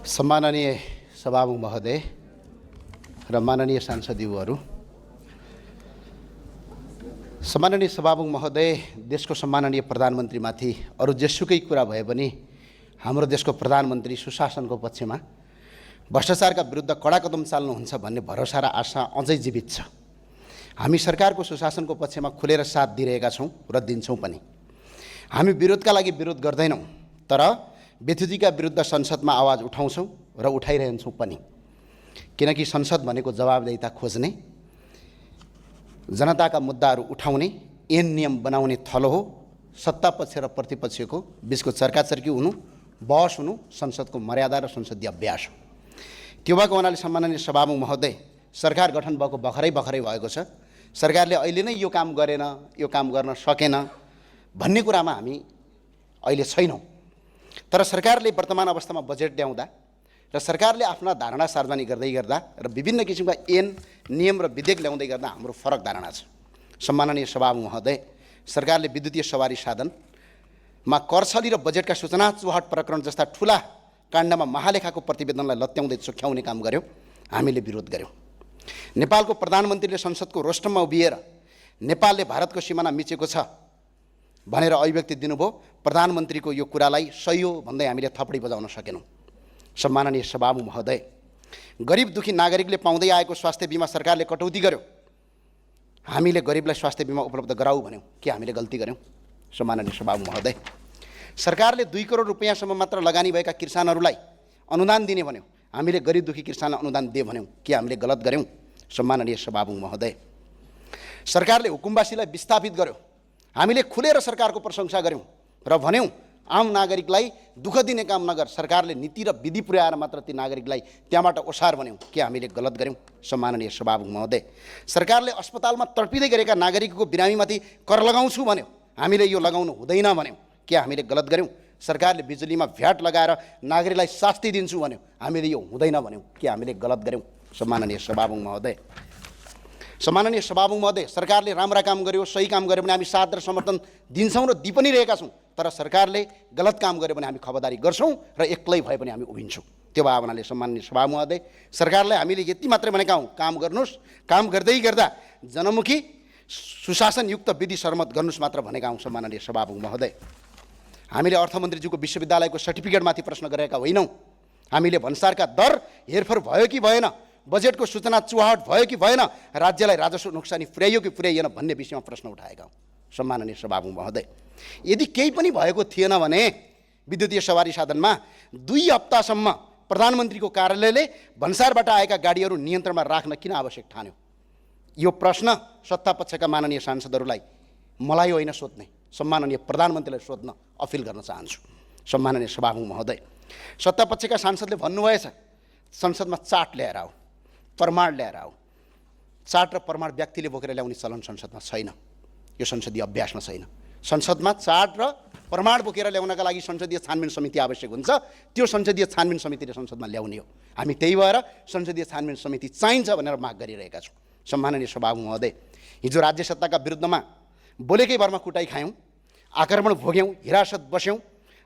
सम्माननीय सभामुख महोदय र माननीय सांसदज्यूहरू, सम्माननीय सभामुख महोदय, देशको सम्माननीय प्रधानमन्त्रीमाथि अरू जेसुकै कुरा भए पनि हाम्रो देशको प्रधानमन्त्री सुशासनको पक्षमा भ्रष्टाचारका विरुद्ध कडा कदम चाल्नुहुन्छ भन्ने भरोसा र आशा अझै जीवित छ। हामी सरकारको सुशासनको पक्षमा खुलेर साथ दिइरहेका छौँ र दिन्छौँ पनि। हामी विरोधका लागि विरोध गर्दैनौँ, तर बेथुदीका विरुद्ध संसदमा आवाज उठाउँछौँ र उठाइरहन्छौँ पनि, किनकि संसद भनेको जवाबदेहिता खोज्ने, जनताका मुद्दाहरू उठाउने, ऐन नियम बनाउने थलो हो। सत्ता पक्ष र प्रतिपक्षको बीचको चर्काचर्की हुनु, बहस हुनु संसदको मर्यादा र संसदीय अभ्यास हो। त्यो भएको हुनाले सम्माननीय सभामुख महोदय, सरकार गठन भएको भर्खरै भएको छ। सरकारले अहिले नै यो काम गरेन, यो काम गर्न सकेन भन्ने कुरामा हामी अहिले छैनौँ। तर सरकारले वर्तमान अवस्थामा बजेट ल्याउँदा र सरकारले आफ्ना धारणा सार्वजनिक गर्दै गर्दा र विभिन्न किसिमका ऐन नियम र विधेयक ल्याउँदै गर्दा हाम्रो फरक धारणा छ। सम्माननीय सभामुख महोदय, सरकारले विद्युतीय सवारी साधनमा करछली र बजेटका सूचना चुहाट प्रकरण जस्ता ठुला काण्डमा महालेखाको प्रतिवेदनलाई लत्याउँदै चोख्याउने काम गर्यो। हामीले विरोध गर्यौँ। नेपालको प्रधानमन्त्रीले संसदको रोस्टममा उभिएर नेपालले भारतको सिमाना मिचेको छ भनेर अभिव्यक्ति दिनुभयो। प्रधानमन्त्रीको यो कुरालाई सही हो भन्दै हामीले थपडी बजाउन सकेनौँ। सम्माननीय सभामुख महोदय, गरिब दुखी नागरिकले पाउँदै आएको स्वास्थ्य बिमा सरकारले कटौती गर्यो। हामीले गरिबलाई स्वास्थ्य बिमा उपलब्ध गराऊ भन्यौँ, के हामीले गल्ती गर्यौँ? सम्माननीय सभामुख महोदय, सरकारले 2 करोड रुपैयाँसम्म मात्र लगानी भएका किसानहरूलाई अनुदान दिने भन्यौँ। हामीले गरिब दुखी किसानलाई अनुदान दिए भन्यौँ, के हामीले गलत गर्यौँ? सम्माननीय सभामुख महोदय, सरकारले हुकुमवासीलाई विस्थापित गर्यो। हामीले खुलेर सरकारको प्रशंसा गर्यौँ र भन्यौँ आम नागरिकलाई दुःख दिने काम नगर, सरकारले नीति र विधि पुर्याएर मात्र ती नागरिकलाई त्यहाँबाट ओसार भन्यौँ, के हामीले गलत गर्यौँ? सम्माननीय सभामुख महोदय, सरकारले अस्पतालमा तडपिँदै गरेका नागरिकको बिरामीमाथि कर लगाउँछु भन्यो। हामीले यो लगाउनु हुँदैन भन्यौँ, के हामीले गलत गर्यौँ? सरकारले बिजुलीमा भ्याट लगाएर नागरिकलाई शास्ति दिन्छु भन्यो। हामीले यो हुँदैन भन्यौँ, के हामीले गलत गर्यौँ? सम्माननीय सभामुख महोदय, सरकारले राम्रा काम गर्यो, सही काम गर्यो भने हामी साथ र समर्थन दिन्छौँ र दि पनि रहेका छौँ। तर सरकारले गलत काम गर्यो भने हामी खबरदारी गर्छौँ र एक्लै भए पनि हामी उभिन्छौँ। त्यो भावनाले सम्माननीय सभामुख महोदय, सरकारलाई हामीले यति मात्रै भनेका हौँ, काम गर्नुहोस्, काम गर्दै गर्दा जनमुखी सुशासनयुक्त विधि सर्मत गर्नुहोस् मात्र भनेका हौँ। सम्माननीय सभामुख महोदय, हामीले अर्थमन्त्रीज्यूको विश्वविद्यालयको सर्टिफिकेटमाथि प्रश्न गरेका होइनौँ। हामीले भन्सारका दर हेरफेर भयो कि भएन, बजेटको सूचना चुहाट भयो कि भएन, राज्यलाई राजस्व नोक्सानी पुर्याइयो कि पुर्याइएन भन्ने विषयमा प्रश्न उठाएका हौँ। सम्माननीय सभामुख महोदय, यदि केही पनि भएको थिएन भने विद्युतीय सवारी साधनमा 2 हप्तासम्म प्रधानमन्त्रीको कार्यालयले भन्सारबाट आएका गाडीहरू नियन्त्रणमा राख्न किन आवश्यक ठान्यो? यो प्रश्न सत्तापक्षका माननीय सांसदहरूलाई मलाई होइन सोध्ने, सम्माननीय प्रधानमन्त्रीलाई सोध्न अपिल गर्न चाहन्छु। सम्माननीय सभामुख महोदय, सत्तापक्षका सांसदले भन्नुभएछ संसदमा चार्ट ल्याएर आऊ, प्रमाण ल्याएर आऊ। चार्ट र प्रमाण व्यक्तिले बोकेर ल्याउने चलन संसदमा छैन, यो संसदीय अभ्यासमा छैन। संसदमा चार्ट र प्रमाण बोकेर ल्याउनका लागि संसदीय छानबिन समिति आवश्यक हुन्छ। त्यो संसदीय छानबिन समितिले संसदमा ल्याउने हो। हामी त्यही भएर संसदीय छानबिन समिति चाहिन्छ भनेर माग गरिरहेका छौँ। सम्माननीय सभामुख महोदय, हिजो राज्य सत्ताका विरुद्धमा बोलेकै भरमा कुटाइ खायौँ, आक्रमण भोग्यौँ, हिरासत बस्यौँ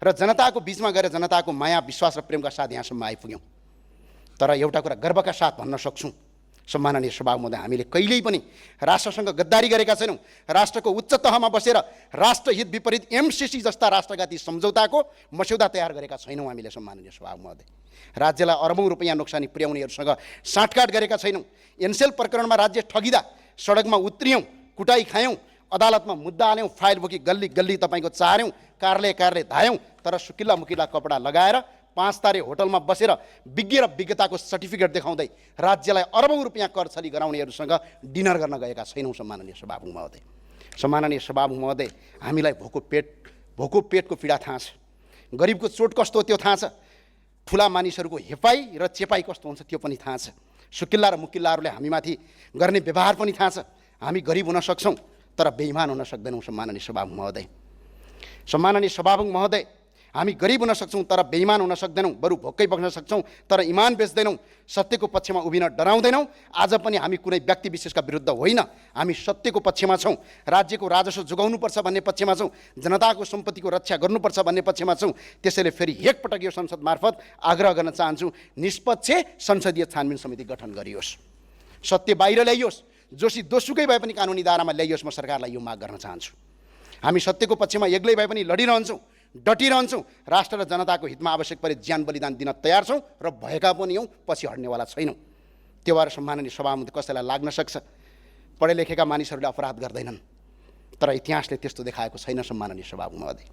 र जनताको बिचमा गएर जनताको माया विश्वास र प्रेमका साथ यहाँसम्म आइपुग्यौँ। तर एउटा कुरा गर्वका साथ भन्न सक्छौँ, सम्माननीय सभामुख महोदय, हामीले कहिल्यै पनि राष्ट्रसँग गद्दारी गरेका छैनौँ। राष्ट्रको उच्च तहमा बसेर राष्ट्रहित विपरीत MCC जस्ता राष्ट्रघाती सम्झौताको मस्यौदा तयार गरेका छैनौँ हामीले। सम्माननीय सभामुख महोदय, राज्यलाई अरबौँ रुपैयाँ नोक्सानी पुर्याउनेहरूसँग साँठगाँठ गरेका छैनौँ। एनसेल प्रकरणमा राज्य ठगिँदा सडकमा उत्रियौँ, कुटाइ खायौँ, अदालतमा मुद्दा हाल्यौँ, फाइल बोकी गल्ली गल्ली तपाईँको चार्यौँ, कार्यालय धायौँ। तर सुकिल्ला मुकिल्ला कपडा लगाएर 5 तारे होटलमा बसेर विज्ञ र विज्ञताको सर्टिफिकेट देखाउँदै राज्यलाई अरबौँ रुपैयाँ कर छली गराउनेहरूसँग डिनर गर्न गएका छैनौँ। सम्माननीय सभामुख महोदय, सम्माननीय सभामुख महोदय, हामीलाई भोको पेटको पीडा थाहा छ, गरिबको चोट कस्तो हो त्यो थाहा छ, ठुला मानिसहरूको हेपाई र चेपाई कस्तो हुन्छ त्यो पनि थाहा छ, सुकिल्ला र मुकिल्लाहरूले हामीमाथि गर्ने व्यवहार पनि थाहा छ। हामी गरिब हुन सक्छौँ तर बेइमान हुन सक्दैनौँ। सम्माननीय सभामुख महोदय, हामी गरिब हुन सक्छौँ तर बेइमान हुन सक्दैनौँ, बरु भोकै बस्न सक्छौँ तर इमान बेच्दैनौँ, सत्यको पक्षमा उभिन डराउँदैनौँ। आज पनि हामी कुनै व्यक्ति विशेषका विरुद्ध होइन, हामी सत्यको पक्षमा छौँ, राज्यको राजस्व जोगाउनुपर्छ भन्ने पक्षमा छौँ, जनताको सम्पत्तिको रक्षा गर्नुपर्छ भन्ने पक्षमा छौँ। त्यसैले फेरि एकपटक यो संसद मार्फत आग्रह गर्न चाहन्छु, निष्पक्ष संसदीय छानबिन समिति गठन गरियोस्, सत्य बाहिर ल्याइयोस्, जोशी दोषुकै भए पनि कानुनी दायरामा ल्याइयोस्। म सरकारलाई यो माग गर्न चाहन्छु। हामी सत्यको पक्षमा एक्लै भए पनि लडिरहन्छौँ, डटिरहन्छौँ, राष्ट्र र जनताको हितमा आवश्यक परे ज्यान बलिदान दिन तयार छौँ र भएका पनि हौँ, पछि हट्नेवाला छैनौँ। त्यो भएर सम्माननीय सभामुख कसैलाई लाग्न सक्छ पढे लेखेका मानिसहरूले अपराध गर्दैनन्, तर इतिहासले त्यस्तो देखाएको छैन। सम्माननीय सभामुख महोदय,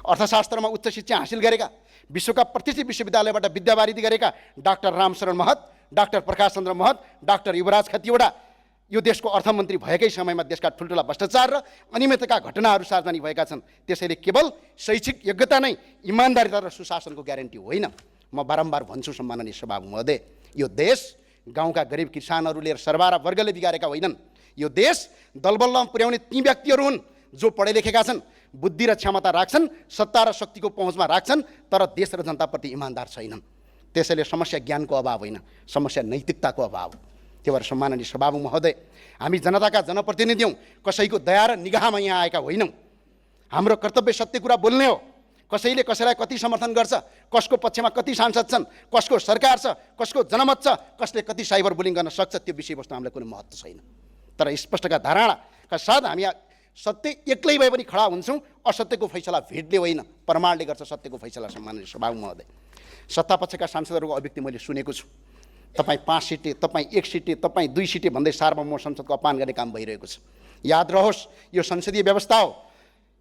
अर्थशास्त्रमा उच्च शिक्षा हासिल गरेका, विश्वका प्रतिष्ठित विश्वविद्यालयबाट विद्यावारिधि गरेका डाक्टर रामशरण महत, डाक्टर प्रकाश चन्द्र महत, डाक्टर युवराज खतिवडा यो देशको अर्थमन्त्री भएकै समयमा देशका ठुल्ठुला भ्रष्टाचार र अनियमितताका घटनाहरू सार्वजनिक भएका छन्। त्यसैले केवल शैक्षिक योग्यता नै इमान्दारिता र सुशासनको ग्यारेन्टी होइन। म बारम्बार भन्छु सम्माननीय सभामुख महोदय, यो देश गाउँका गरिब किसानहरूले र सरबारा वर्गले बिगारेका होइनन्। यो देश दलबलमा पुर्याउने ती व्यक्तिहरू हुन् जो पढे लेखेका छन्, बुद्धि र क्षमता राख्छन्, सत्ता र शक्तिको पहुँचमा राख्छन्, तर देश र जनताप्रति इमान्दार छैनन्। त्यसैले समस्या ज्ञानको अभाव होइन, समस्या नैतिकताको अभाव। त्यो भएर सम्माननीय सभामुख महोदय, हामी जनताका जनप्रतिनिधि हौँ, कसैको दया र निगाहमा यहाँ आएका होइनौँ। हाम्रो कर्तव्य सत्य कुरा बोल्ने हो। कसैले कसैलाई कति समर्थन गर्छ, कसको पक्षमा कति सांसद छन्, कसको सरकार छ, कसको जनमत छ, कसले कति साइबर बुलिङ गर्न सक्छ, त्यो विषयवस्तु हामीलाई कुनै महत्त्व छैन। तर स्पष्टका धारणाका साथ हामी सत्य एक्लै भए पनि खडा हुन्छौँ। असत्यको फैसला भेटले होइन, प्रमाणले गर्छ सत्यको फैसला। सम्माननीय सभामुख महोदय, सत्तापक्षका सांसदहरूको अभिव्यक्ति मैले सुनेको छु। तपाईँ 5 सिटे, तपाईँ 1 सिटे, तपाईँ 2 सिटे भन्दै सार्वभौम संसदको अपमान गर्ने काम भइरहेको छ। याद रहोस्, यो संसदीय व्यवस्था हो,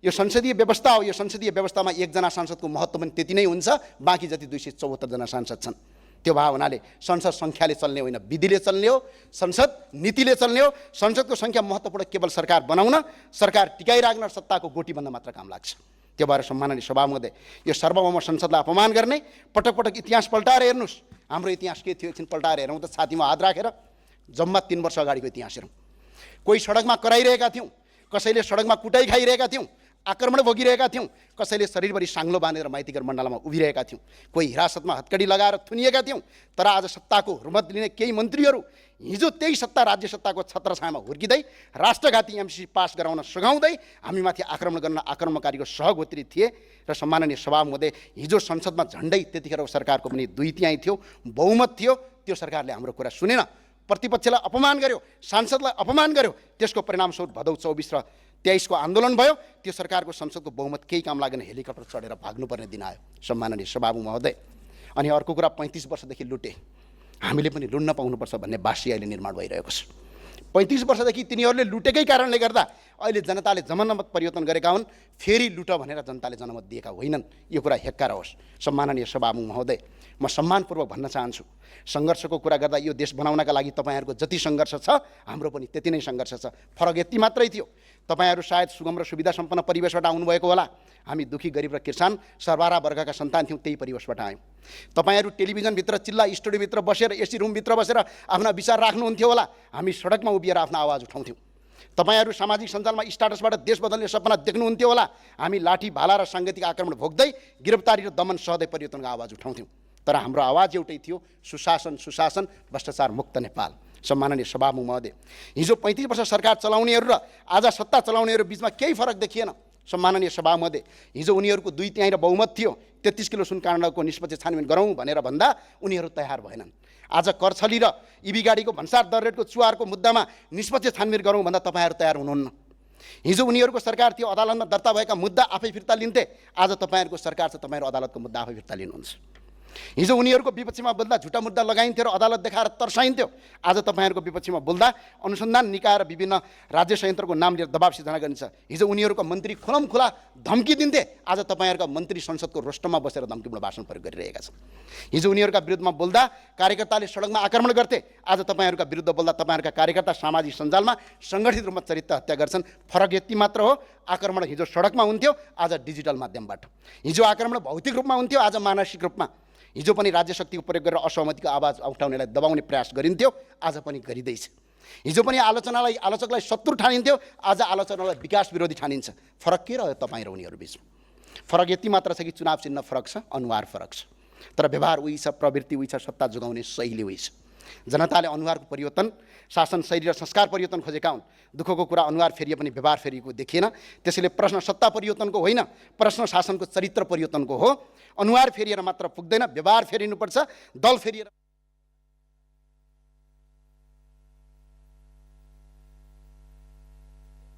यो संसदीय व्यवस्था हो। यो संसदीय व्यवस्थामा एकजना सांसदको महत्त्व पनि त्यति नै हुन्छ, बाँकी जति 274 जना सांसद छन्। त्यो भए हुनाले संसद सङ्ख्याले चल्ने होइन, विधिले चल्ने हो, संसद नीतिले चल्ने हो। संसदको सङ्ख्या महत्त्वपूर्ण केवल सरकार बनाउन, सरकार टिकाइराख्न, सत्ताको गोटी बन्न मात्र काम लाग्छ। त्यो भएर सम्माननीय सभामुख महोदय, यो सार्वभौम संसदलाई अपमान गर्ने, पटक पटक इतिहास पल्टाएर हेर्नुहोस्। हाम्रो इतिहास के थियो एकछिन पल्टाएर हेरौँ त, छातीमा हात राखेर जम्मा 3 वर्ष अगाडिको इतिहास हेरौँ। कोही सडकमा कराइरहेका थियौँ, कसैले सडकमा कुटाइ खाइरहेका थियौँ, आक्रमण भोगिरहेका थियौँ, कसैले शरीरभरि साङ्लो बाँधेर माइतीघर मण्डलमा उभिरहेका थियौँ, कोही हिरासतमा हत्कडी लगाएर थुनिएका थियौँ। तर आज सत्ताको रुमत लिने केही मन्त्रीहरू हिजो त्यही सत्ता राज्य सत्ताको छत्रछायामा हुर्किँदै राष्ट्रघाती एमसी पास गराउन सघाउँदै हामीमाथि आक्रमण गर्न आक्रमणकारीको सहगोत्री थिए। र सम्माननीय सभामुख महोदय, हिजो संसदमा झन्डै त्यतिखेर सरकारको पनि 2/3 थियो, बहुमत थियो। त्यो सरकारले हाम्रो कुरा सुनेन, प्रतिपक्षलाई अपमान गर्यो, सांसदलाई अपमान गर्यो। त्यसको परिणामस्वरूप भदौ 24 र 23 को आन्दोलन भयो। त्यो सरकारको संसदको बहुमत केही काम लागेन, हेलिकप्टर चढेर भाग्नुपर्ने दिन आयो। सम्माननीय सभामुख महोदय, अनि अर्को कुरा 35 वर्षदेखि लुटे, हामीले पनि लुट्न पाउनुपर्छ भन्ने बासी अहिले निर्माण भइरहेको छ। 35 वर्षदेखि तिनीहरूले लुटेकै कारणले गर्दा अहिले जनताले जनमत परिवर्तन गरेका हुन्। फेरि लुट भनेर जनताले जनमत दिएका होइनन्। यो कुरा हेक्का रहोस्। सम्माननीय सभामुख महोदय, म सम्मानपूर्वक भन्न चाहन्छु, सङ्घर्षको कुरा गर्दा यो देश बनाउनका लागि तपाईँहरूको जति सङ्घर्ष छ, हाम्रो पनि त्यति नै सङ्घर्ष छ। फरक यति मात्रै थियो, तपाईँहरू सायद सुगम र सुविधा सम्पन्न परिवेशबाट आउनुभएको होला। हामी दुखी गरिब र किसान सरबारा वर्गका सन्तान थियौँ, त्यही परिवेशबाट आयौँ। तपाईँहरू टेलिभिजनभित्र चिल्ला स्टुडियोभित्र बसेर एसी रुमभित्र बसेर आफ्ना विचार राख्नुहुन्थ्यो होला, हामी सडकमा उभिएर आफ्नो आवाज उठाउँथ्यौँ। तपाईँहरू सामाजिक सञ्जालमा स्टाटसबाट देश बदल्ने सपना देख्नुहुन्थ्यो होला, हामी लाठी भाला र साङ्गीतिक आक्रमण भोग्दै गिरफ्तारी र दमन सहदै परिवर्तनको आवाज उठाउँथ्यौँ। तर हाम्रो आवाज एउटै थियो, सुशासन सुशासन, भ्रष्टाचार मुक्त नेपाल। सम्माननीय सभामुख महोदय, हिजो 35 वर्ष सरकार चलाउनेहरू र आज सत्ता चलाउनेहरू बिचमा केही फरक देखिएन। सम्माननीय सभामुख महोदय, हिजो उनीहरूको 2/3 र बहुमत थियो, 33 किलो सुन काण्डको निष्पक्ष छानबिन गरौँ भनेर भन्दा उनीहरू तयार भएनन्। आज करछली र इबी गाडीको भन्सार दर रेटको चुहारको मुद्दामा निष्पक्ष छानबिन गरौँ भन्दा तपाईँहरू तयार हुनुहुन्न। हिजो उनीहरूको सरकार थियो, अदालतमा दर्ता भएका मुद्दा आफै फिर्ता लिन्थे। आज तपाईँहरूको सरकार छ, तपाईँहरू अदालतको मुद्दा आफै फिर्ता लिनुहुन्छ। हिजो उनीहरूको विपक्षमा बोल्दा झुटा मुद्दा लगाइन्थ्यो र अदालत देखाएर तर्साइन्थ्यो। आज तपाईँहरूको विपक्षमा बोल्दा अनुसन्धान निकाय र विभिन्न राज्य संयन्त्रको नाम लिएर दबाब सिर्जना गरिन्छ। हिजो उनीहरूको मन्त्री खुलमखुला धम्की दिन्थे, आज तपाईँहरूका मन्त्री संसदको रोस्टरमा बसेर धम्कीपूर्ण भाषण प्रयोग गरिरहेका छन्। हिजो उनीहरूका विरुद्धमा बोल्दा कार्यकर्ताले सडकमा आक्रमण गर्थे, आज तपाईँहरूका विरुद्ध बोल्दा तपाईँहरूका कार्यकर्ता सामाजिक सञ्जालमा सङ्गठित रूपमा चरित्र हत्या गर्छन्। फरक यति मात्र हो, आक्रमण हिजो सडकमा हुन्थ्यो, आज डिजिटल माध्यमबाट। हिजो आक्रमण भौतिक रूपमा हुन्थ्यो, आज मानसिक रूपमा। हिजो पनि राज्य शक्तिको प्रयोग गरेर असहमतिको आवाज उठाउनेलाई दबाउने प्रयास गरिन्थ्यो, आज पनि गरिँदैछ। हिजो पनि आलोचकलाई शत्रु ठानिन्थ्यो, आज आलोचनालाई विकास विरोधी ठानिन्छ। फरक के रह्यो तपाईँ र उनीहरू बिचमा? फरक यति मात्र छ कि चुनाव चिन्ह फरक छ, अनुहार फरक छ, तर व्यवहार उही छ, प्रवृत्ति उही छ, सत्ता जोगाउने शैली उही छ। जनताले अनुहारको परिवर्तन, शासन शैली र संस्कार परिवर्तन खोजेका हुन्। दुःखको कुरा अनुहार फेरिए पनि व्यवहार फेरिएको देखिएन। त्यसैले प्रश्न सत्ता परिवर्तनको होइन, प्रश्न शासनको चरित्र परिवर्तनको हो। अनुहार फेरिएर मात्र पुग्दैन, व्यवहार फेरिनुपर्छ। दल फेरिएर